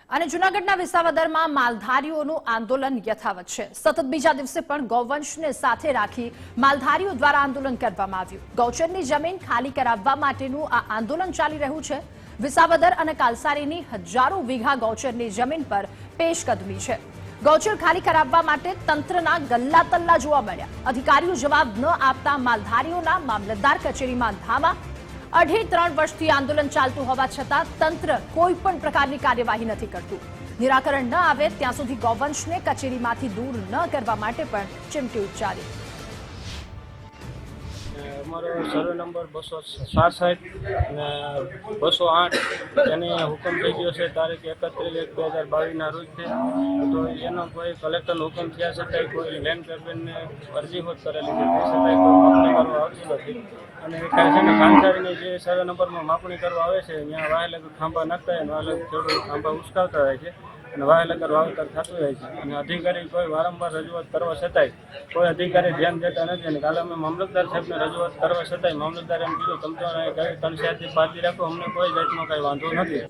અને જૂનાગઢના વિસાવદરમાં માલધારીઓનું આંદોલન યથાવત છે। સતત બીજા દિવસે પણ ગૌવંશને સાથે રાખી માલધારીઓ દ્વારા આંદોલન કરવામાં આવ્યું। ગૌચરની જમીન ખાલી કરાવવા માટેનું આ આંદોલન ચાલી રહ્યું છે। વિસાવદર અને કાલસારીની હજારો વીઘા ગૌચરની જમીન પર પેશકદમી છે। ગૌચર ખાલી કરાવવા માટે તંત્રના ગલ્લા તલ્લા જોવા મળ્યા। અધિકારીઓ જવાબ ન આપતા માલધારીઓના મામલતદાર કચેરીમાં ધામા। 2.5-3 વર્ષથી આંદોલન ચાલતું હોવા છતાં તંત્ર કોઈ પણ પ્રકારની કાર્યવાહી નથી કરતું। નિરાકરણ ન આવે ત્યાં સુધી ગૌવંશને કચેરીમાંથી દૂર ન કરવા માટે પણ ચીમકી ઉચ્ચારી। અમારો સર્વે નંબર 267 અને 208 એને હુકમ થઈ ગયો છે તારીખ 31/1/2022 રોજ છે। તો એનો કોઈ કલેક્ટરનો હુકમ થયા છતાંય કોઈ લેન્ડ પેપરને અરજી હોત કરેલી છે તે છતાંય કોઈ માપણી કરવા આવતું નથી। અને છે ને કાંસારીની જે સર્વે નંબરમાં માપણી કરવા આવે છે ત્યાં વાહેલગર ખાંભા નાખતા હોય અને વાહેલગર ખેડૂતો ખાંભા ઉચકાવતા હોય છે અને વાહેલગર વાવેતર થતું હોય છે। અને અધિકારી કોઈ વારંવાર રજૂઆત કરવા છતાંય કોઈ અધિકારી ધ્યાન દેતા નથી। અને કાલે અમે મામલતદાર સાહેબને રજૂઆત કરવા છતાંય મામલતદારે એમ કીધું તમે તો 3-4 દી બાજી રાખો, અમને કોઈ જાતનો કાંઈ વાંધો નથી।